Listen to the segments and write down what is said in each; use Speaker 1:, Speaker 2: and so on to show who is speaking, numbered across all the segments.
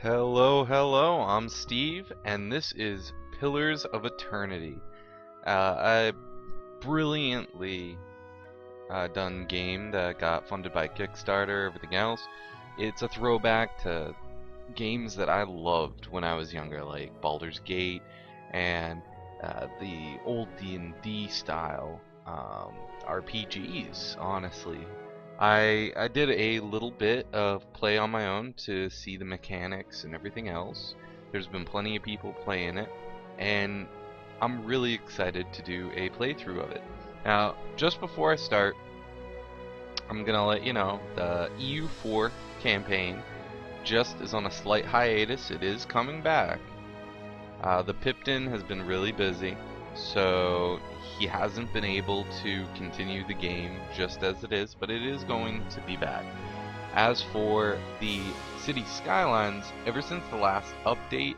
Speaker 1: Hello, hello, I'm Steve, and this is Pillars of Eternity. A brilliantly done game that got funded by Kickstarter, everything else. It's a throwback to games that I loved when I was younger, like Baldur's Gate and the old D&D style RPGs, honestly. I did a little bit of play on my own to see the mechanics and everything else. There's been plenty of people playing it, and I'm really excited to do a playthrough of it. Now, just before I start, I'm gonna let you know the EU4 campaign just is on a slight hiatus. It is coming back. The Pipton has been really busy, so he hasn't been able to continue the game just as it is, but it is going to be back. As for the City Skylines, ever since the last update,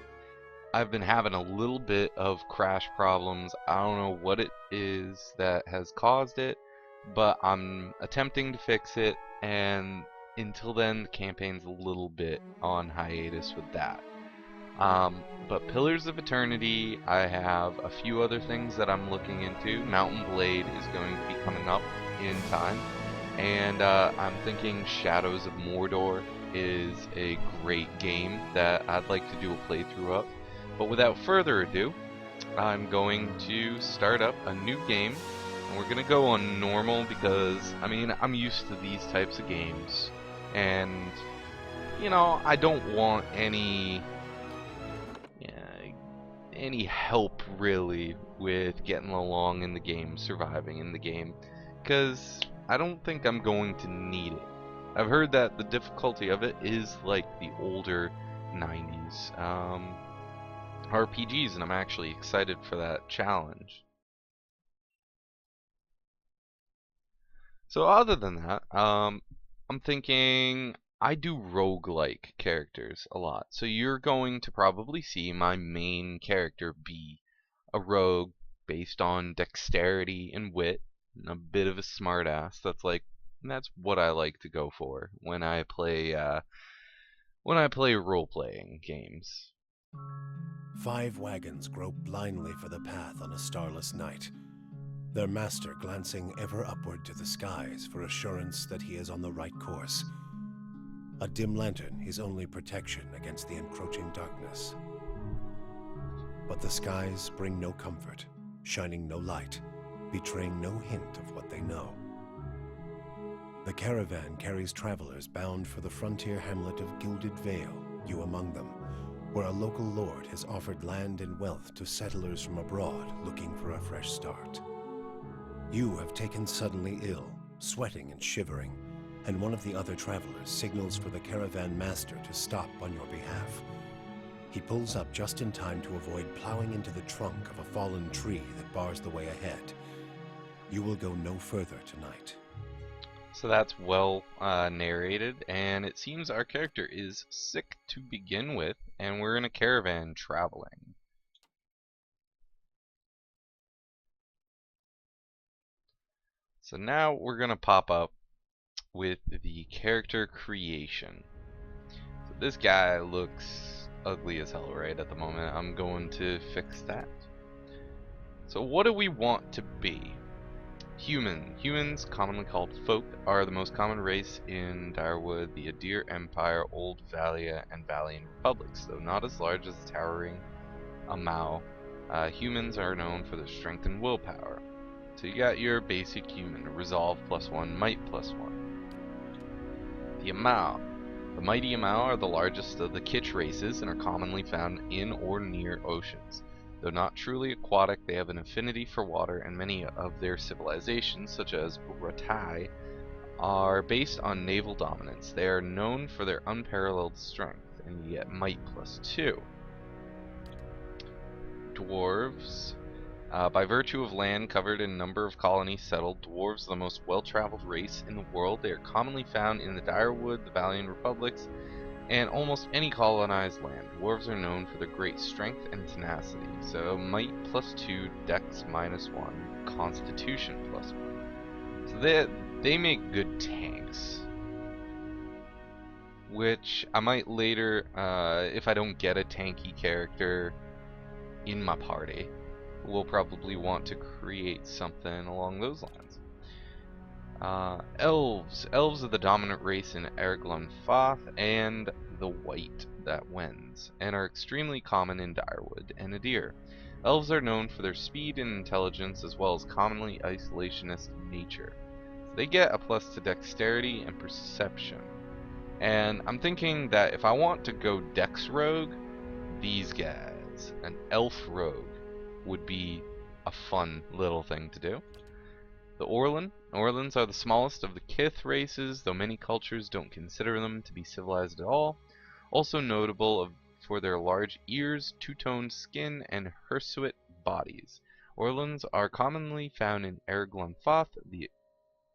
Speaker 1: I've been having a little bit of crash problems. I don't know what it is that has caused it, but I'm attempting to fix it, and until then, the campaign's a little bit on hiatus with that. But Pillars of Eternity, I have a few other things that I'm looking into. Mountain Blade is going to be coming up in time, and I'm thinking Shadows of Mordor is a great game that I'd like to do a playthrough of. But without further ado, I'm going to start up a new game, and we're going to go on normal because, I mean, I'm used to these types of games, and, you know, I don't want any help really with getting along in the game, surviving in the game, because I don't think I'm going to need it. I've heard that the difficulty of it is like the older 90s RPGs, and I'm actually excited for that challenge. So other than that, I'm thinking I do roguelike characters a lot. So you're going to probably see my main character be a rogue based on dexterity and wit, and a bit of a smartass. That's what I like to go for when I play role-playing games.
Speaker 2: 5 wagons grope blindly for the path on a starless night, their master glancing ever upward to the skies for assurance that he is on the right course. A dim lantern his only protection against the encroaching darkness. But the skies bring no comfort, shining no light, betraying no hint of what they know. The caravan carries travelers bound for the frontier hamlet of Gilded Vale, you among them, where a local lord has offered land and wealth to settlers from abroad looking for a fresh start. You have taken suddenly ill, sweating and shivering, and one of the other travelers signals for the caravan master to stop on your behalf. He pulls up just in time to avoid plowing into the trunk of a fallen tree that bars the way ahead. You will go no further tonight.
Speaker 1: So that's well narrated, and it seems our character is sick to begin with, and we're in a caravan traveling. So now we're going to pop up with the character creation. So this guy looks ugly as hell right at the moment. I'm going to fix that. So what do we want to be? Human. Humans, commonly called folk, are the most common race in Direwood, the Adir Empire, Old Valia, and Valian Republics. Though not as large as the towering Amau, humans are known for their strength and willpower. So you got your basic human: resolve +1, might +1. The Amau. The mighty Amau are the largest of the Kitsch races and are commonly found in or near oceans. Though not truly aquatic, they have an affinity for water, and many of their civilizations, such as Ratai, are based on naval dominance. They are known for their unparalleled strength, and you get might +2. Dwarves. By virtue of land covered and number of colonies settled, dwarves are the most well-traveled race in the world. They are commonly found in the Direwood, the Valian Republics, and almost any colonized land. Dwarves are known for their great strength and tenacity. So might +2, dex -1, constitution +1. So they make good tanks. which I might later, if I don't get a tanky character in my party, will probably want to create something along those lines. Elves. Elves are the dominant race in Erglon Foth and the White that wins, and are extremely common in Direwood and Adir. Elves are known for their speed and intelligence, as well as commonly isolationist nature. So they get a plus to dexterity and perception. And I'm thinking that if I want to go Dex Rogue, these guys, an Elf Rogue, would be a fun little thing to do. The Orlan. Orlans are the smallest of the Kith races, though many cultures don't consider them to be civilized at all. Also notable for their large ears, two-toned skin, and hirsute bodies. Orlans are commonly found in Erglon Foth, the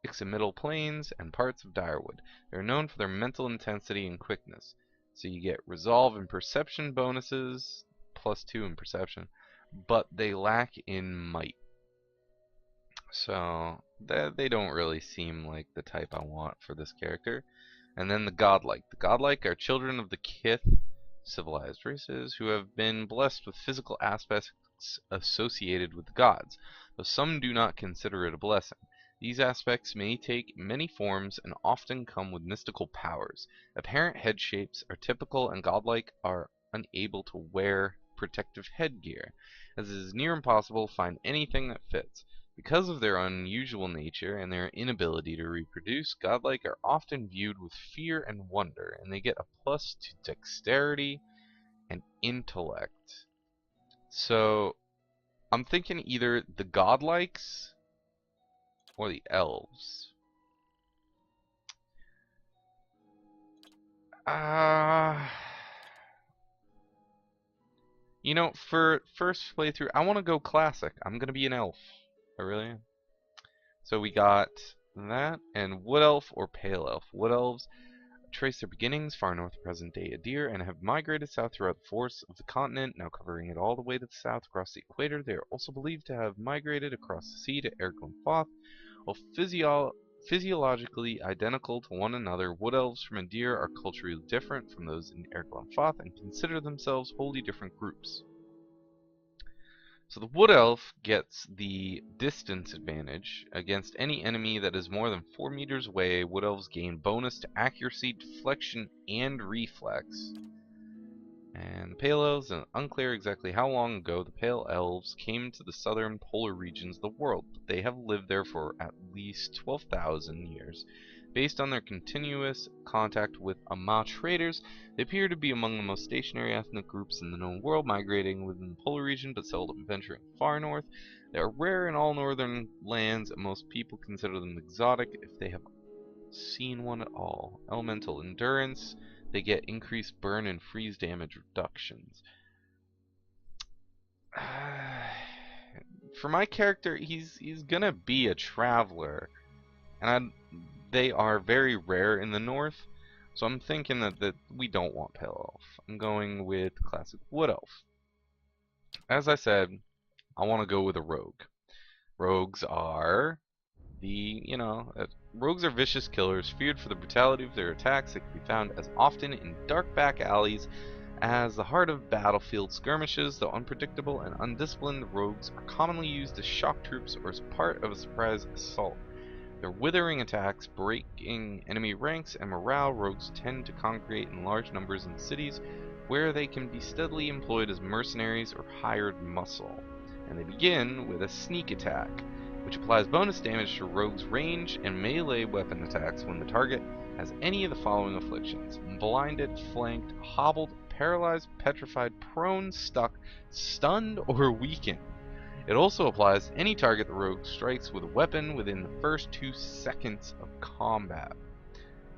Speaker 1: Ixamital Plains, and parts of Direwood. They are known for their mental intensity and quickness. So you get resolve and perception bonuses, +2 in perception, but they lack in might. So they don't really seem like the type I want for this character. And then the Godlike. The Godlike are children of the Kith, civilized races, who have been blessed with physical aspects associated with the gods, though some do not consider it a blessing. These aspects may take many forms and often come with mystical powers. Apparent head shapes are typical, and Godlike are unable to wear protective headgear, as it is near impossible to find anything that fits. Because of their unusual nature and their inability to reproduce, Godlike are often viewed with fear and wonder, and they get a plus to dexterity and intellect. So I'm thinking either the Godlikes or the Elves. You know, for first playthrough, I want to go classic. I'm going to be an elf. I really am. So we got that, and Wood Elf or Pale Elf. Wood Elves trace their beginnings far north of present-day Adir and have migrated south throughout the forests of the continent, now covering it all the way to the south across the equator. They are also believed to have migrated across the sea to Erglon Foth. While physiologically identical to one another, Wood Elves from Adir are culturally different from those in Erglon Foth and consider themselves wholly different groups. So the Wood Elf gets the distance advantage. Against any enemy that is more than 4 meters away, Wood Elves gain bonus to accuracy, deflection, and reflex. And Pale Elves, and unclear exactly how long ago the Pale Elves came to the southern polar regions of the world, but they have lived there for at least 12,000 years. Based on their continuous contact with Ama traders, they appear to be among the most stationary ethnic groups in the known world, migrating within the polar region but seldom venturing far north. They are rare in all northern lands, and most people consider them exotic if they have seen one at all. Elemental endurance. They get increased burn and freeze damage reductions. For my character, he's gonna be a traveler, and they are very rare in the north, so I'm thinking that we don't want Pale Elf. I'm going with classic Wood Elf. As I said, I want to go with a rogue. Rogues are rogues are vicious killers, feared for the brutality of their attacks. They can be found as often in dark back alleys as the heart of battlefield skirmishes. Though unpredictable and undisciplined, rogues are commonly used as shock troops or as part of a surprise assault. Their withering attacks, breaking enemy ranks and morale. Rogues tend to congregate in large numbers in cities, where they can be steadily employed as mercenaries or hired muscle. And they begin with a sneak attack, which applies bonus damage to rogues' range and melee weapon attacks when the target has any of the following afflictions: blinded, flanked, hobbled, paralyzed, petrified, prone, stuck, stunned, or weakened. It also applies to any target the rogue strikes with a weapon within the first 2 seconds of combat.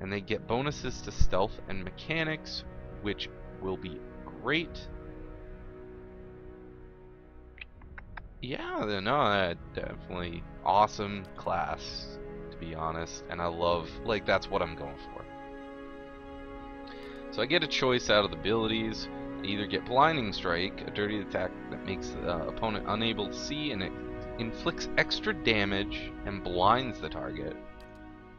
Speaker 1: And they get bonuses to stealth and mechanics, which will be great. Yeah, no, definitely awesome class, to be honest. And I love, that's what I'm going for. So I get a choice out of the abilities. I either get Blinding Strike, a dirty attack that makes the opponent unable to see, and it inflicts extra damage and blinds the target.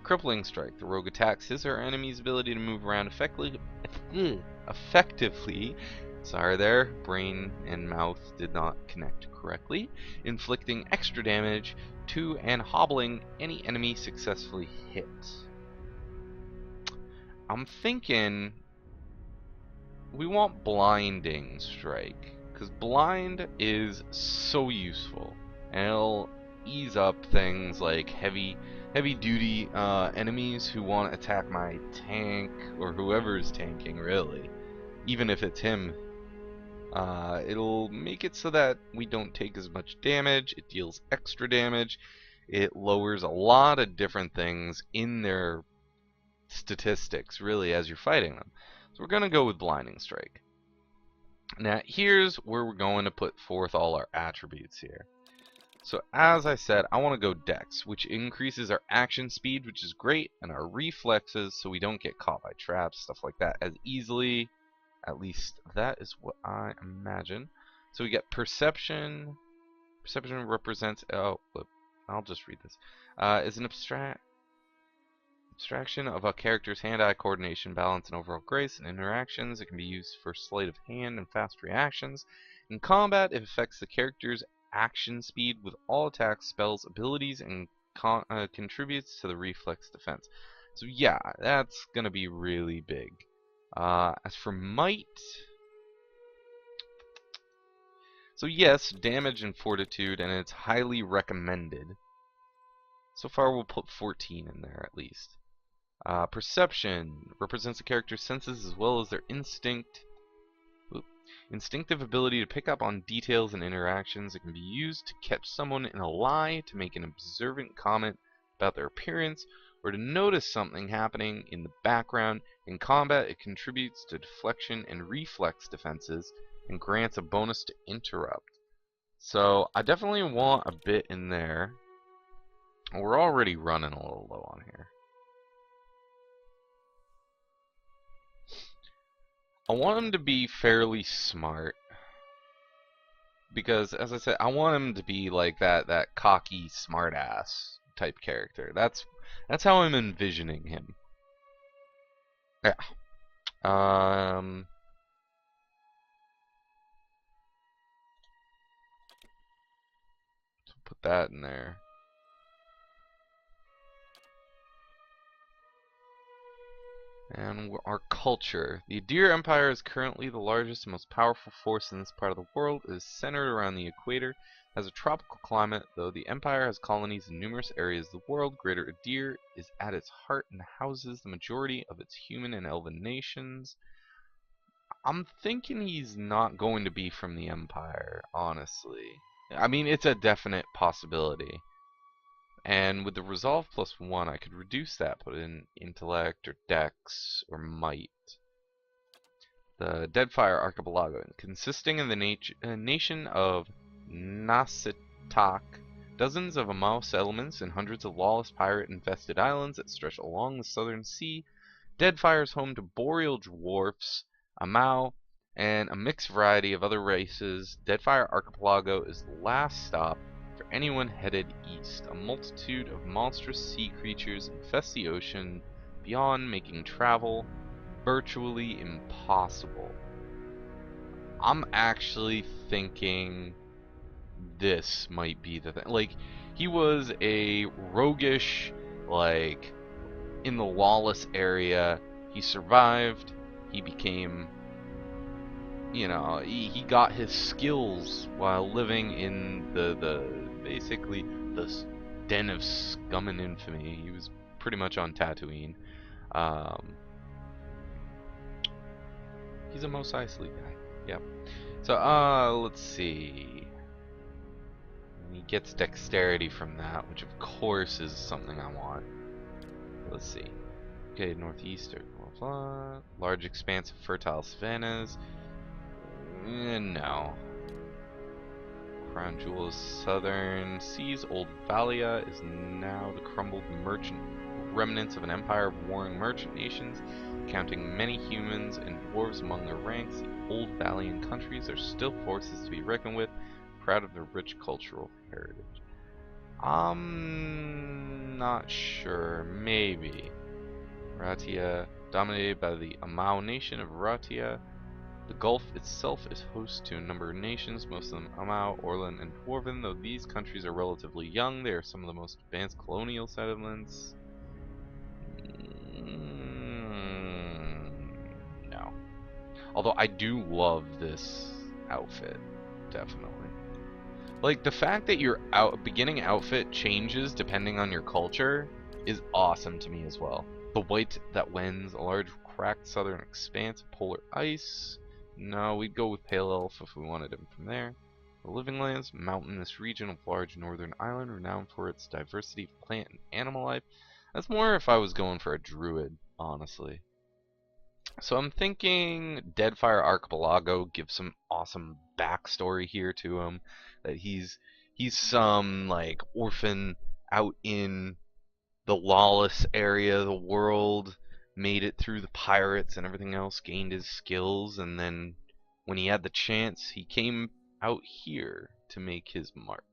Speaker 1: Crippling Strike. The rogue attacks his or her enemy's ability to move around effectively. Sorry there, brain and mouth did not connect correctly. Inflicting extra damage to and hobbling any enemy successfully hit. I'm thinking we want Blinding Strike, because blind is so useful, and it'll ease up things like heavy duty enemies who want to attack my tank or whoever's tanking, really, even if it's him. It'll make it so that we don't take as much damage. It deals extra damage. It lowers a lot of different things in their statistics, really, as you're fighting them. So we're going to go with Blinding Strike. Now, here's where we're going to put forth all our attributes here. So, as I said, I want to go Dex, which increases our action speed, which is great, and our reflexes, so we don't get caught by traps, stuff like that, as easily. At least that is what I imagine. So we get Perception. Perception represents... Oh, I'll just read this. Is an abstraction of a character's hand-eye coordination, balance, and overall grace in interactions. It can be used for sleight of hand and fast reactions. In combat, it affects the character's action speed with all attacks, spells, abilities, and contributes to the reflex defense. So yeah, that's going to be really big. As for might... So yes, damage and fortitude, and it's highly recommended. So far we'll put 14 in there at least. Perception represents a character's senses as well as their instinctive ability to pick up on details and interactions. It can be used to catch someone in a lie, to make an observant comment about their appearance, or to notice something happening in the background. In combat, it contributes to deflection and reflex defenses, and grants a bonus to interrupt. So I definitely want a bit in there. We're already running a little low on here. I want him to be fairly smart, because, as I said, I want him to be like that cocky smartass type character. That's how I'm envisioning him. Yeah. So put that in there. And our culture. The Adir Empire is currently the largest and most powerful force in this part of the world. It is centered around the equator, has a tropical climate. Though the Empire has colonies in numerous areas of the world, Greater Adir is at its heart and houses the majority of its human and elven nations. I'm thinking he's not going to be from the Empire, honestly. I mean, it's a definite possibility. And with the Resolve +1, I could reduce that, put in Intellect or Dex or Might. The Deadfire Archipelago, consisting of the nation of Nasitak, dozens of Amau settlements, and hundreds of lawless pirate-infested islands that stretch along the southern sea. Deadfire is home to boreal dwarfs, Amau, and a mixed variety of other races. Deadfire Archipelago is the last stop for anyone headed east. A multitude of monstrous sea creatures infest the ocean beyond, making travel virtually impossible. I'm actually thinking this might be the thing. Like, he was a roguish, like, in the lawless area. He survived. He became, you know, he got his skills while living in basically the den of scum and infamy. He was pretty much on Tatooine. He's a Mos Eisley guy. Yep. So, let's see. And he gets dexterity from that, which of course is something I want. Let's see. Okay, northeastern. Blah, blah. Large expanse of fertile savannas. No. Crown Jewel is southern seas. Old Valia is now the crumbled merchant remnants of an empire of warring merchant nations, counting many humans and dwarves among their ranks. The old Valian countries are still forces to be reckoned with, proud of their rich cultural heritage. I'm not sure. Maybe. Ratia, dominated by the Amau nation of Ratia. The Gulf itself is host to a number of nations, most of them Amau, Orlan, and Dwarven. Though these countries are relatively young, they are some of the most advanced colonial settlements. No. Although I do love this outfit, definitely. Like, the fact that your beginning outfit changes depending on your culture is awesome to me as well. The white that wins, a large cracked southern expanse of polar ice. No, we'd go with Pale Elf if we wanted him from there. The Living Lands, mountainous region of large northern island, renowned for its diversity of plant and animal life. That's more if I was going for a druid, honestly. So I'm thinking Deadfire Archipelago gives some awesome backstory here to him. That he's some like orphan out in the lawless area of the world, made it through the pirates and everything else, gained his skills, and then when he had the chance, he came out here to make his mark.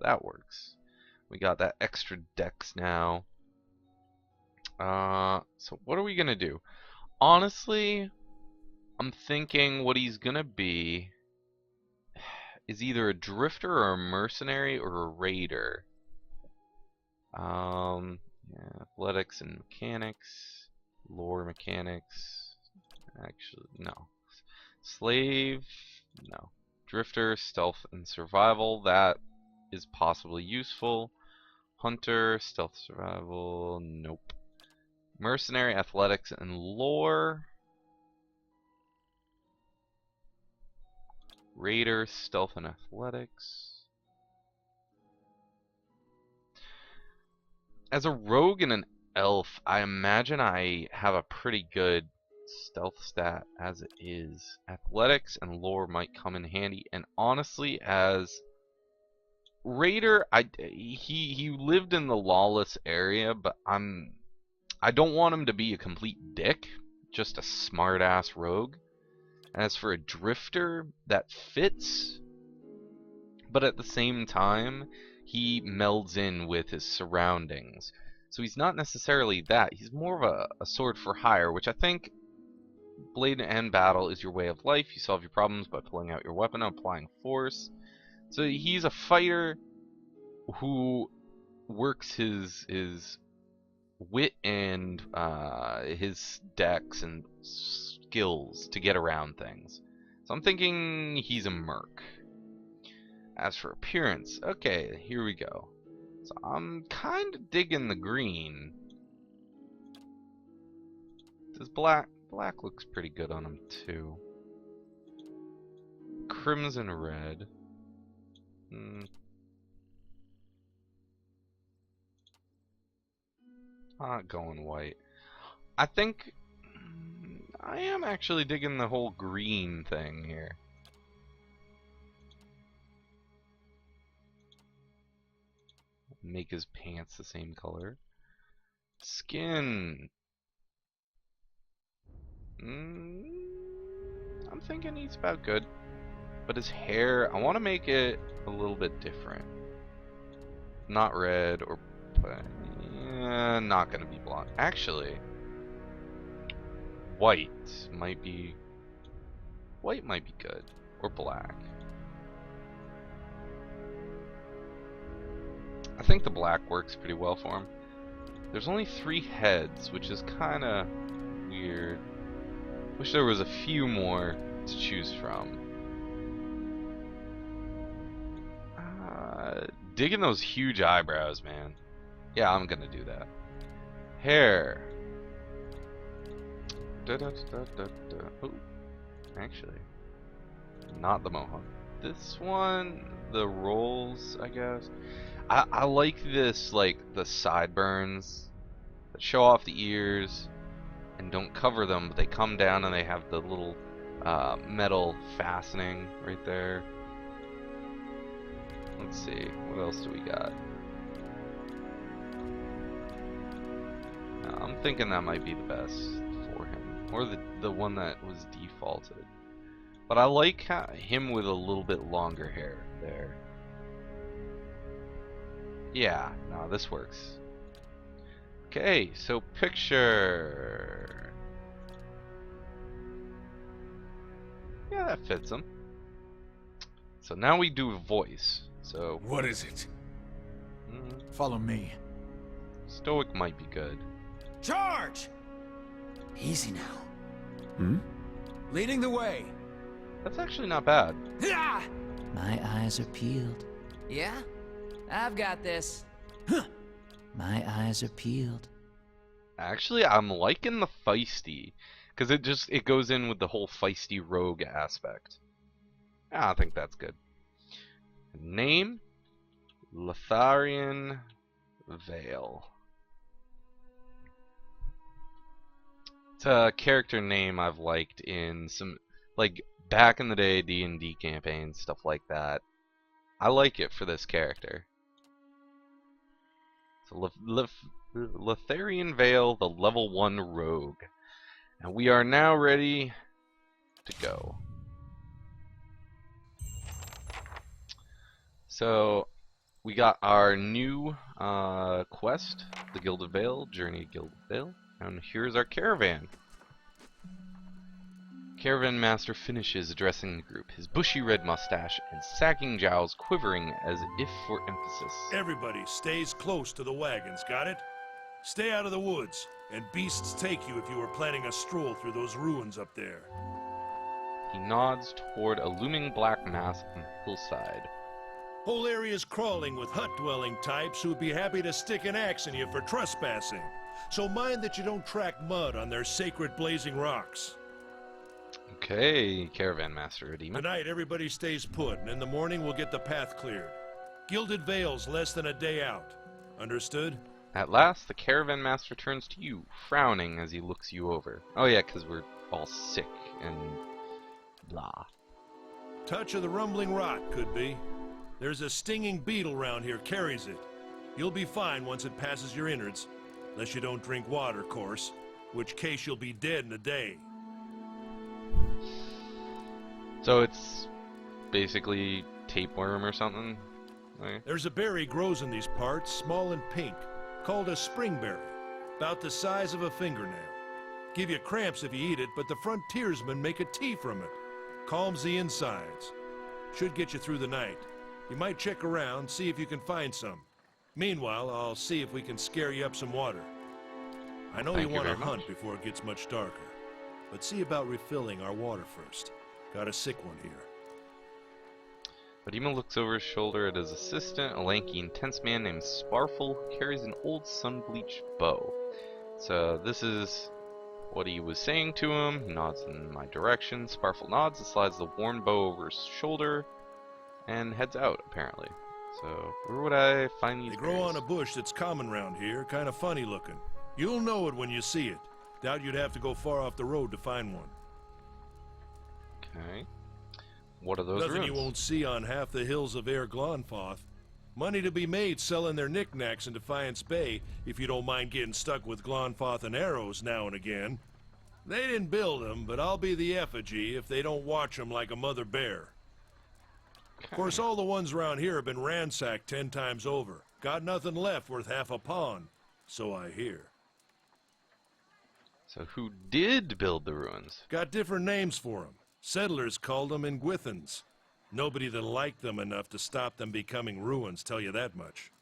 Speaker 1: That works. We got that extra dex now. So what are we gonna do? Honestly, I'm thinking what he's gonna be is either a drifter or a mercenary or a raider. Yeah, athletics and mechanics, lore mechanics. Actually, no. Slave, no. Drifter, stealth, and survival. That is possibly useful. Hunter, stealth, survival. Nope. Mercenary, athletics, and lore. Raider, stealth, and athletics. As a rogue and an elf, I imagine I have a pretty good stealth stat as it is. Athletics and lore might come in handy, and honestly, as raider, he lived in the lawless area, but I don't want him to be a complete dick, just a smart-ass rogue. As for a drifter, that fits, but at the same time, he melds in with his surroundings. So he's not necessarily that. He's more of a sword for hire, which I think Blade and Battle is your way of life. You solve your problems by pulling out your weapon and applying force. So he's a fighter who works his wit and his dex and skills to get around things. So I'm thinking he's a merc. As for appearance, okay, here we go. So I'm kind of digging the green. Does black looks pretty good on him too. Crimson red. Not going white. I think I am actually digging the whole green thing here. Make his pants the same color. Skin. I'm thinking he's about good. But his hair, I want to make it a little bit different. Not red or... not going to be blonde. Actually, white might be good. Or black. I think the black works pretty well for him. There's only 3 heads, which is kind of weird. Wish there was a few more to choose from. Digging those huge eyebrows, man. Yeah, I'm gonna do that. Hair. Oh, actually, not the mohawk. This one, the rolls, I guess. I like this, like the sideburns that show off the ears and don't cover them, but they come down and they have the little metal fastening right there. Let's see, what else do we got? I'm thinking that might be the best for him, or the one that was defaulted. But I like him with a little bit longer hair there. Yeah, no, this works. Okay, so picture. Yeah, that fits him. So now we do a voice. So
Speaker 3: What is it?
Speaker 4: Follow me.
Speaker 1: Stoic might be good.
Speaker 4: Charge! Easy now.
Speaker 3: Hmm?
Speaker 4: Leading the way.
Speaker 1: That's actually not bad.
Speaker 4: Yeah!
Speaker 5: My eyes are peeled.
Speaker 6: Yeah? I've got this.
Speaker 5: My eyes are peeled.
Speaker 1: Actually, I'm liking the feisty, because it goes in with the whole feisty rogue aspect. I think that's good. Name: Lotharian Vale. It's a character name I've liked in some, like, back in the day D&D campaigns, stuff like that. I like it for this character. So Lotharian Vale, the level 1 rogue. And we are now ready to go. So we got our new quest, the Gilded Vale, Journey to Gilded Vale, and here's our caravan. Caravan Master finishes addressing the group, his bushy red mustache and sagging jowls quivering as if for emphasis.
Speaker 2: Everybody stays close to the wagons, got it? Stay out of the woods, and beasts take you if you were planning a stroll through those ruins up there.
Speaker 1: He nods toward a looming black mass on the hillside.
Speaker 2: Whole area's crawling with hut-dwelling types who'd be happy to stick an axe in you for trespassing. So mind that you don't track mud on their sacred blazing rocks.
Speaker 1: Okay, Caravan Master Edema.
Speaker 2: Tonight, everybody stays put, and in the morning we'll get the path cleared. Gilded Vale's less than a day out. Understood?
Speaker 1: At last, the Caravan Master turns to you, frowning as he looks you over. Oh yeah, because we're all sick and blah.
Speaker 2: Touch of the rumbling rot, could be. There's a stinging beetle round here, carries it. You'll be fine once it passes your innards. Unless you don't drink water, course. Which case you'll be dead in a day.
Speaker 1: So it's basically tapeworm or something? Right?
Speaker 2: There's a berry grows in these parts, small and pink, called a springberry, about the size of a fingernail. Give you cramps if you eat it, but the frontiersmen make a tea from it. Calms the insides. Should get you through the night. You might check around, see if you can find some. Meanwhile, I'll see if we can scare you up some water. I know you want to hunt before it gets much darker, but see about refilling our water first. Got a sick one here.
Speaker 1: Edema looks over his shoulder at his assistant, a lanky, intense man named Sparful, who carries an old sun-bleached bow. So this is what he was saying to him. He nods in my direction. Sparful nods and slides the worn bow over his shoulder and heads out, apparently. So, where would I find these
Speaker 2: They grow
Speaker 1: berries?
Speaker 2: on a bush that's common round here, kind of funny looking. You'll know it when you see it. Doubt you'd have to go far off the road to find one.
Speaker 1: Okay. What are those
Speaker 2: Nothing
Speaker 1: ruins?
Speaker 2: you won't see on half the hills of Air Glonfoth. Money to be made selling their knickknacks in Defiance Bay, if you don't mind getting stuck with Glonfoth and arrows now and again. They didn't build them, but I'll be the effigy if they don't watch them like a mother bear. Of course, all the ones around here have been ransacked 10 times over. Got nothing left worth half a pawn, so I hear.
Speaker 1: So who did build the ruins?
Speaker 2: Got different names for them. Settlers called them Ingwithans. Nobody that liked them enough to stop them becoming ruins, tell you that much.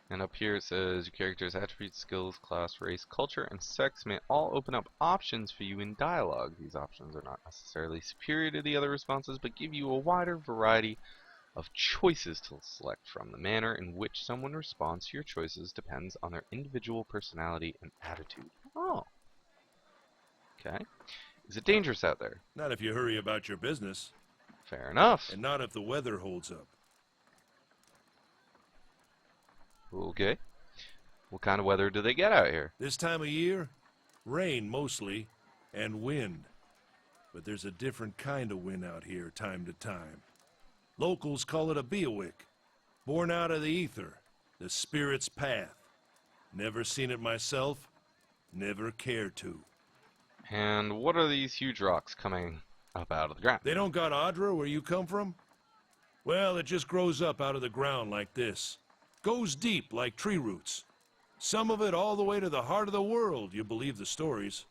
Speaker 1: And up here it says your character's attributes, skills, class, race, culture, and sex may all open up options for you in dialogue. These options are not necessarily superior to the other responses, but give you a wider variety of choices to select from. The manner in which someone responds to your choices depends on their individual personality and attitude. Oh. Okay. Is it dangerous out there?
Speaker 2: Not if you hurry about your business,
Speaker 1: Fair enough.
Speaker 2: and not if the weather holds up.
Speaker 1: Okay. What kind of weather do they get out here?
Speaker 2: This time of year, rain mostly, and wind. But there's a different kind of wind out here time to time. Locals call it a Beowick, born out of the ether, the spirit's path. Never seen it myself, never care to.
Speaker 1: And what are these huge rocks coming up out of the ground?
Speaker 2: They don't got Adra where you come from? Well, it just grows up out of the ground like this. Goes deep like tree roots. Some of it all the way to the heart of the world, you believe the stories.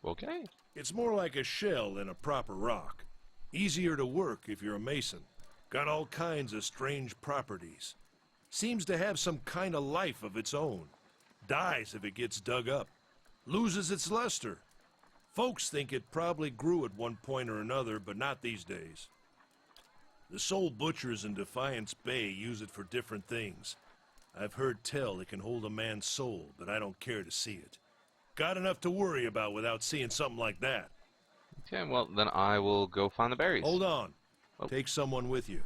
Speaker 1: Okay.
Speaker 2: It's more like a shell than a proper rock. Easier to work if you're a mason. Got all kinds of strange properties. Seems to have some kind of life of its own. Dies if it gets dug up. Loses its luster. Folks think it probably grew at one point or another, but not these days. The soul butchers in Defiance Bay use it for different things. I've heard tell it can hold a man's soul, but I don't care to see it. Got enough to worry about without seeing something like that.
Speaker 1: Okay, well, then I will go find the berries.
Speaker 2: Hold on.
Speaker 1: Oh.
Speaker 2: Take someone with you.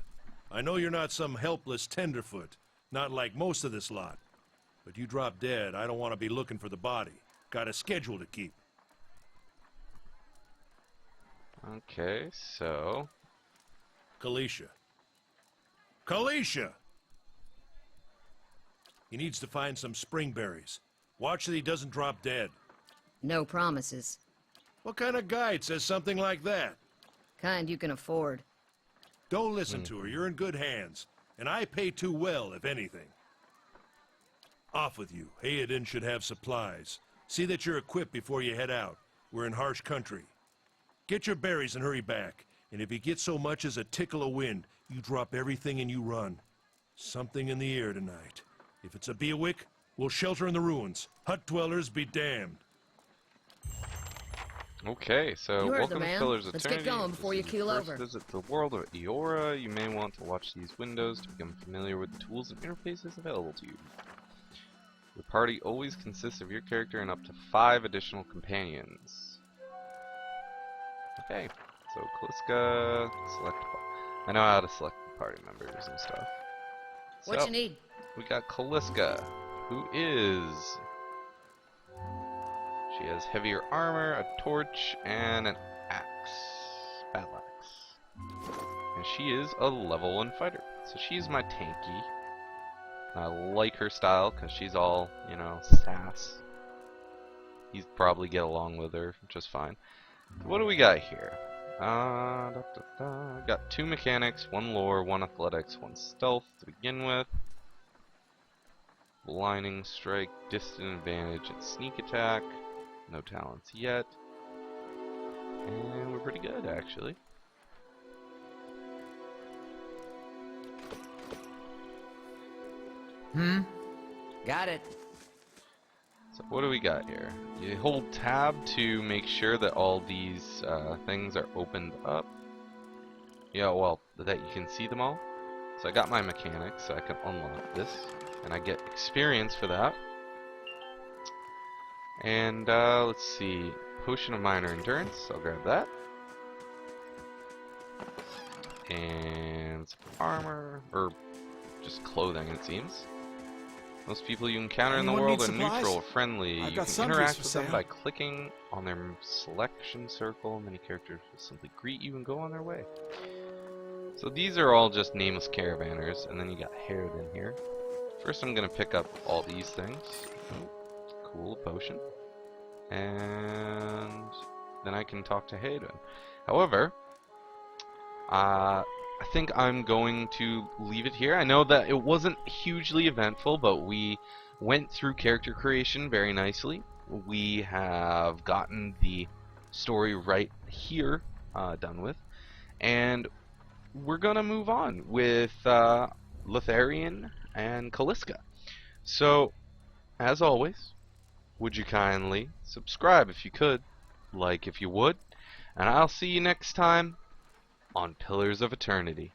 Speaker 2: I know you're not some helpless tenderfoot, not like most of this lot. But you drop dead, I don't want to be looking for the body. Got a schedule to keep.
Speaker 1: Okay, so...
Speaker 2: Kalisha. Kalisha! He needs to find some spring berries. Watch that he doesn't drop dead.
Speaker 3: No promises.
Speaker 2: What kind of guide says something like that?
Speaker 3: Kind you can afford.
Speaker 2: Don't listen to her, you're in good hands. And I pay too well, if anything. Off with you. Hayden should have supplies. See that you're equipped before you head out. We're in harsh country. Get your berries and hurry back. And if you get so much as a tickle of wind, you drop everything and you run. Something in the air tonight. If it's a Beawick, we'll shelter in the ruins. Hut dwellers be damned.
Speaker 1: Okay, so
Speaker 3: You heard
Speaker 1: welcome
Speaker 3: the
Speaker 1: to
Speaker 3: man.
Speaker 1: Pillars
Speaker 3: Let's
Speaker 1: Eternity.
Speaker 3: get going before
Speaker 1: This
Speaker 3: you
Speaker 1: is
Speaker 3: keel
Speaker 1: your first
Speaker 3: over.
Speaker 1: visit to the world of Eora. You may want to watch these windows to become familiar with the tools and interfaces available to you. Your party always consists of your character and up to 5 additional companions. Okay, so Kaliska, select. I know how to select the party members and stuff.
Speaker 3: What
Speaker 1: So,
Speaker 3: you need?
Speaker 1: we got Kaliska, who is... She has heavier armor, a torch, and an axe. Battle axe. And she is a level 1 fighter. So she's my tanky. I like her style because she's all, you know, sass. You'd probably get along with her just fine. What do we got here? Got 2 mechanics, 1 lore, 1 athletics, 1 stealth to begin with. Blinding strike, distant advantage, and sneak attack. No talents yet. And we're pretty good, actually.
Speaker 6: Got it.
Speaker 1: So what do we got here? You hold tab to make sure that all these things are opened up. Yeah, well, that you can see them all. So I got my mechanics, so I can unlock this. And I get experience for that. And let's see, Potion of Minor Endurance, I'll grab that. And some armor, or just clothing it seems. Most people you encounter in the
Speaker 4: Anyone
Speaker 1: world
Speaker 4: need
Speaker 1: are
Speaker 4: supplies?
Speaker 1: neutral or friendly.
Speaker 4: I've
Speaker 1: You
Speaker 4: got
Speaker 1: can
Speaker 4: sundries
Speaker 1: interact
Speaker 4: for
Speaker 1: with them
Speaker 4: sale.
Speaker 1: by clicking on their selection circle. Many characters will simply greet you and go on their way. So these are all just nameless caravanners, and then you got Harridan here. First I'm going to pick up all these things. Oh, cool, potion. And then I can talk to Hayden. However, I think I'm going to leave it here. I know that it wasn't hugely eventful, but we went through character creation very nicely. We have gotten the story right here done with. And we're going to move on with Lotharian and Kaliska. So, as always, would you kindly subscribe if you could, like if you would, and I'll see you next time on Pillars of Eternity.